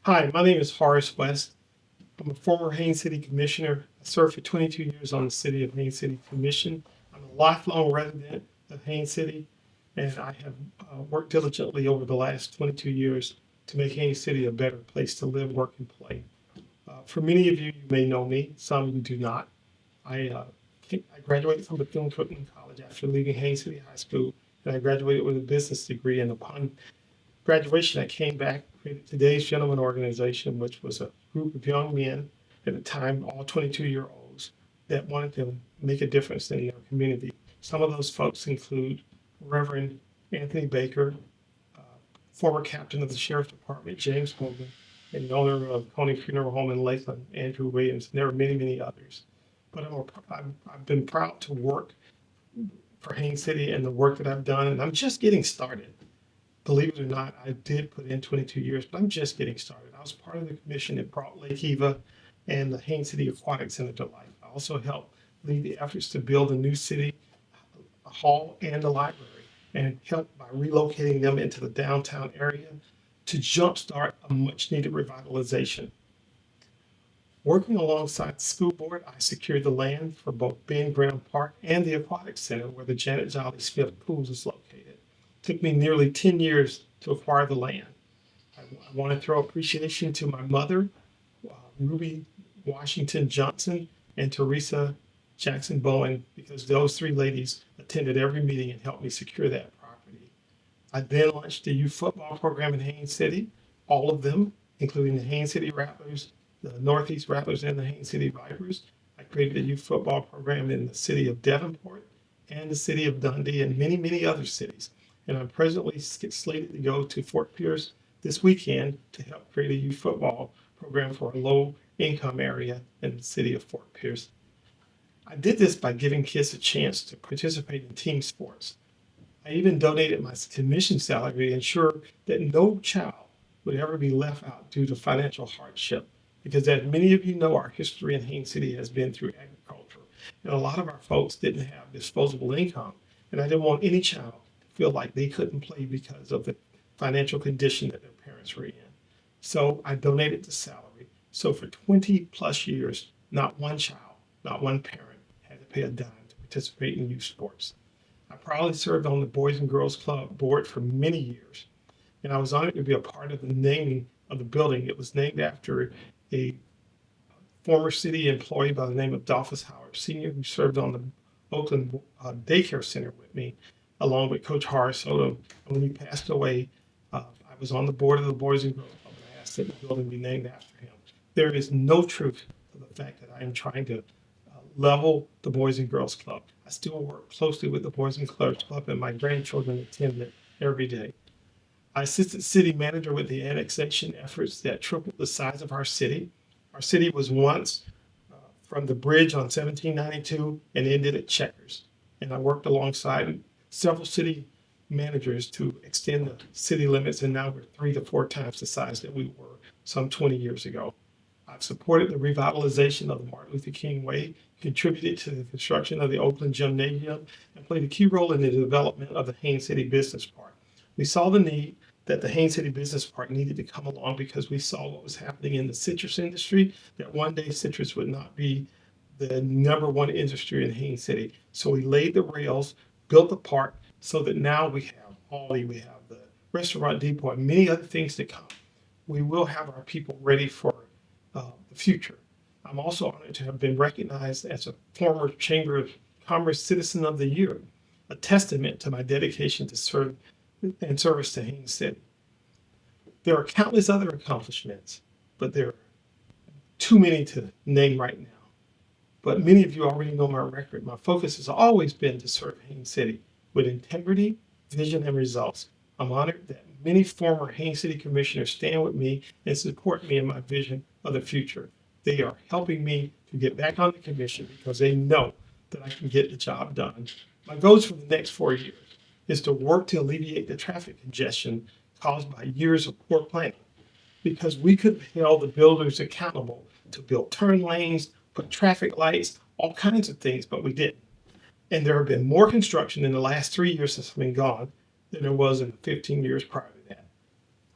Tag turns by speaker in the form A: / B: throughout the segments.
A: Hi, my name is Horace West. I'm a former Haines City Commissioner. I served for 22 years on the City of Haines City Commission. I'm a lifelong resident of Haines City, and I have worked diligently over the last 22 years to make Haines City a better place to live, work, and play. For many of you, you may know me. Some of you do not. I graduated from Bethune-Cookman College after leaving Haines City High School, and I graduated with a business degree. And upon graduation, I came back, created today's Gentleman Organization, which was a group of young men at the time, all 22-year-olds, that wanted to make a difference in their community. Some of those folks include Reverend Anthony Baker, uh, former captain of the Sheriff's Department, James Hogan, and the owner of Coney Funeral Home in Lakeland, Andrew Williams. And there are many, many others. But I've been proud to work for Haines City and the work that I've done, and I'm just getting started. Believe it or not, I did put in 22 years, but I'm just getting started. I was part of the commission that brought Lake Eva and the Haines City Aquatic Center to life. I also helped lead the efforts to build a new city a hall and a library, and helped by relocating them into the downtown area to jumpstart a much needed revitalization. Working alongside the school board, I secured the land for both Ben Graham Park and the Aquatic Center where the Janet Jolly Smith Pools is located. It took me nearly 10 years to acquire the land. I want to throw appreciation to my mother, Ruby Washington Johnson, and Teresa Jackson Bowen, because those three ladies attended every meeting and helped me secure that property. I then launched the youth football program in Haines City, all of them, including the Haines City Rattlers, the Northeast Rattlers, and the Haines City Vipers. I created a youth football program in the city of Devonport and the city of Dundee and many, many other cities. And I'm presently slated to go to Fort Pierce this weekend to help create a youth football program for a low income area in the city of Fort Pierce. I did this by giving kids a chance to participate in team sports. I even donated my commission salary to ensure that no child would ever be left out due to financial hardship. Because as many of you know, our history in Haines City has been through agriculture. And a lot of our folks didn't have disposable income. And I didn't want any child to feel like they couldn't play because of the financial condition that their parents were in. So I donated the salary. So for 20 plus years, not one child, not one parent had to pay a dime to participate in youth sports. I proudly served on the Boys and Girls Club board for many years, and I was honored to be a part of the naming of the building. It was named after a former city employee by the name of Dolphus Howard Sr., who served on the Oakland Daycare Center with me, along with Coach Horace. So when he passed away, I was on the board of the Boys and Girls Club, and I asked that the building be named after him. There is no truth to the fact that I am trying to level the Boys and Girls Club. I still work closely with the Boys and Girls Club, and my grandchildren attend it every day. I assisted city manager with the annexation efforts that tripled the size of our city. Our city was once from the bridge on 1792 and ended at Checkers. And I worked alongside several city managers to extend the city limits, and now we're 3 to 4 times the size that we were some 20 years ago. I've supported the revitalization of the Martin Luther King Way, contributed to the construction of the Oakland Gymnasium, and played a key role in the development of the Haines City Business Park. We saw the need that the Haines City Business Park needed to come along because we saw what was happening in the citrus industry, that one day citrus would not be the number one industry in Haines City. So we laid the rails, built the park, so that now we have Aldi, we have the restaurant depot, and many other things to come. We will have our people ready for the future. I'm also honored to have been recognized as a former Chamber of Commerce Citizen of the Year, a testament to my dedication to serve and service to Haines City. There are countless other accomplishments, but there are too many to name right now. But many of you already know my record. My focus has always been to serve Haines City with integrity, vision, and results. I'm honored that many former Haines City commissioners stand with me and support me in my vision of the future. They are helping me to get back on the commission because they know that I can get the job done. My goals for the next 4 years is to work to alleviate the traffic congestion caused by years of poor planning, because we could have held the builders accountable to build turn lanes, put traffic lights, all kinds of things, but we didn't. And there have been more construction in the last 3 years since I've been gone than there was in the 15 years prior to that.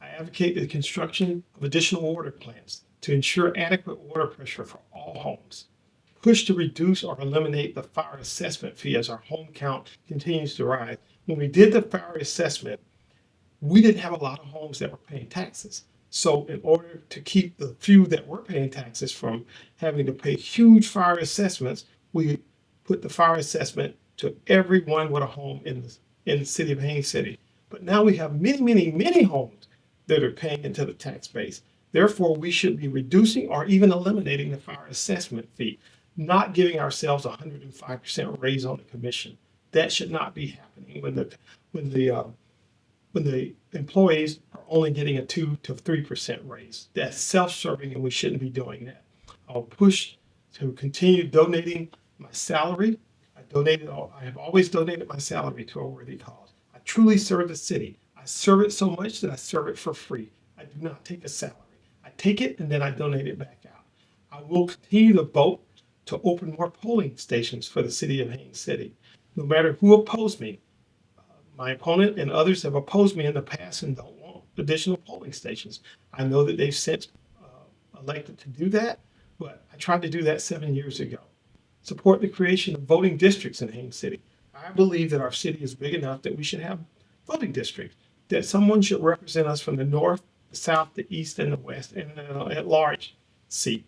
A: I advocate the construction of additional water plants to ensure adequate water pressure for all homes. Push to reduce or eliminate the fire assessment fee as our home count continues to rise. When we did the fire assessment, we didn't have a lot of homes that were paying taxes. So in order to keep the few that were paying taxes from having to pay huge fire assessments, we put the fire assessment to everyone with a home in the city of Haines City. But now we have many, many, many homes that are paying into the tax base. Therefore, we should be reducing or even eliminating the fire assessment fee, not giving ourselves a 105% raise on the commission. That should not be happening when the employees are only getting a 2 to 3% raise. That's self-serving, and we shouldn't be doing that. I'll push to continue donating my salary. I have always donated my salary to a worthy cause. I truly serve the city. I serve it so much that I serve it for free. I do not take a salary. I take it and then I donate it back out. I will continue to vote to open more polling stations for the city of Haines City. No matter who opposed me, my opponent and others have opposed me in the past and don't want additional polling stations. I know that they've since elected to do that, but I tried to do that 7 years ago. Support the creation of voting districts in Haines City. I believe that our city is big enough that we should have voting districts, that someone should represent us from the north, the south, the east, and the west, and an at-large seat.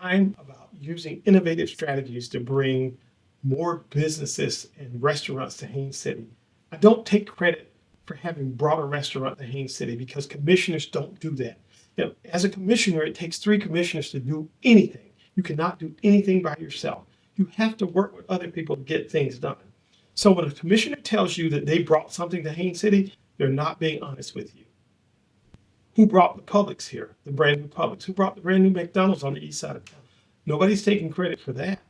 A: I'm about using innovative strategies to bring more businesses and restaurants to Haines City. I don't take credit for having brought a restaurant to Haines City because commissioners don't do that. You know, as a commissioner, it takes 3 commissioners to do anything. You cannot do anything by yourself. You have to work with other people to get things done. So when a commissioner tells you that they brought something to Haines City, they're not being honest with you. Who brought the Publix here, the brand new Publix? Who brought the brand new McDonald's on the east side of town? Nobody's taking credit for that.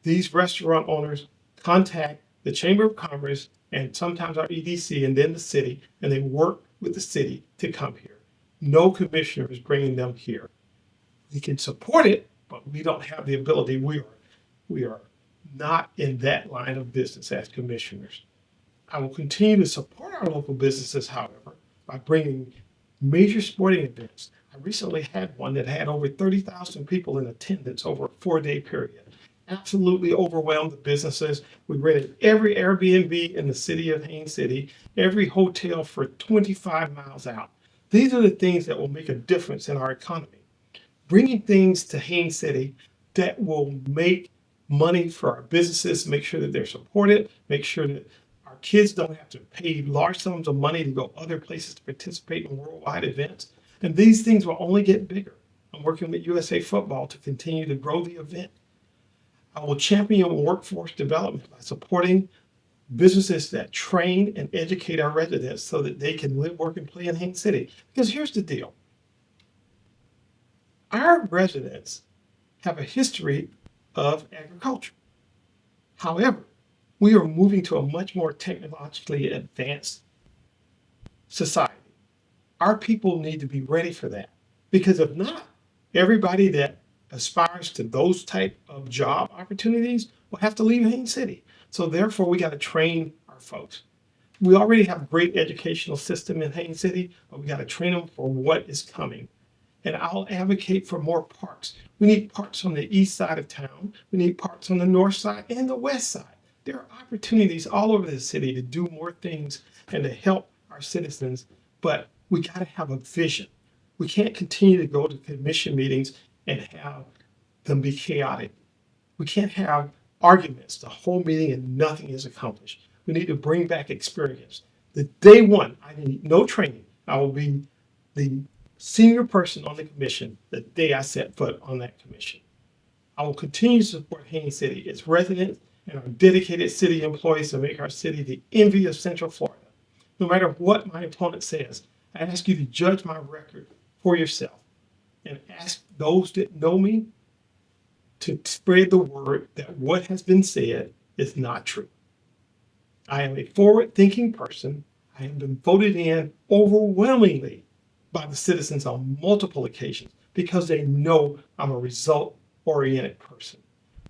A: These restaurant owners contact the Chamber of Commerce and sometimes our EDC and then the city, and they work with the city to come here. No commissioner is bringing them here. We can support it, but we don't have the ability. We are not in that line of business as commissioners. I will continue to support our local businesses, however, by bringing major sporting events. I recently had one that had over 30,000 people in attendance over a 4-day period. Absolutely overwhelmed the businesses. We rented every Airbnb in the city of Haines City, every hotel for 25 miles out. These are the things that will make a difference in our economy. Bringing things to Haines City that will make money for our businesses, make sure that they're supported, make sure that our kids don't have to pay large sums of money to go other places to participate in worldwide events. And these things will only get bigger. I'm working with USA Football to continue to grow the event. I will champion workforce development by supporting businesses that train and educate our residents so that they can live, work, and play in Haines City. Because here's the deal. Our residents have a history of agriculture. However, we are moving to a much more technologically advanced society. Our people need to be ready for that. Because if not, everybody that aspires to those type of job opportunities will have to leave Haines City. So therefore, we got to train our folks. We already have a great educational system in Haines City, but we got to train them for what is coming. And I'll advocate for more parks. We need parks on the east side of town. We need parks on the north side and the west side. There are opportunities all over the city to do more things and to help our citizens, but we got to have a vision. We can't continue to go to commission meetings and have them be chaotic. We can't have arguments the whole meeting and nothing is accomplished. We need to bring back experience. The day one, I need no training. I will be the senior person on the commission the day I set foot on that commission. I will continue to support Haines City, its residents, and our dedicated city employees to make our city the envy of Central Florida. No matter what my opponent says, I ask you to judge my record for yourself and ask those that know me to spread the word that what has been said is not true. I am a forward-thinking person. I have been voted in overwhelmingly by the citizens on multiple occasions because they know I'm a result-oriented person.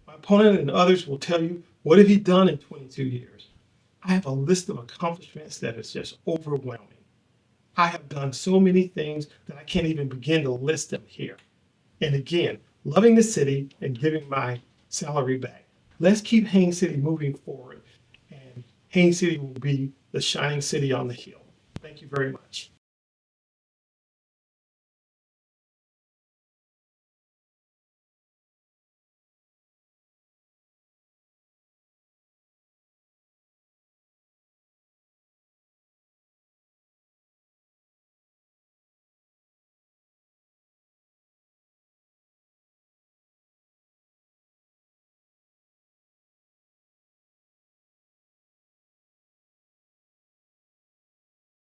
A: My opponent and others will tell you, what have he done in 22 years? I have a list of accomplishments that is just overwhelming. I have done so many things that I can't even begin to list them here. And again, loving the city and giving my salary back. Let's keep Haines City moving forward, and Haines City will be the shining city on the hill. Thank you very much.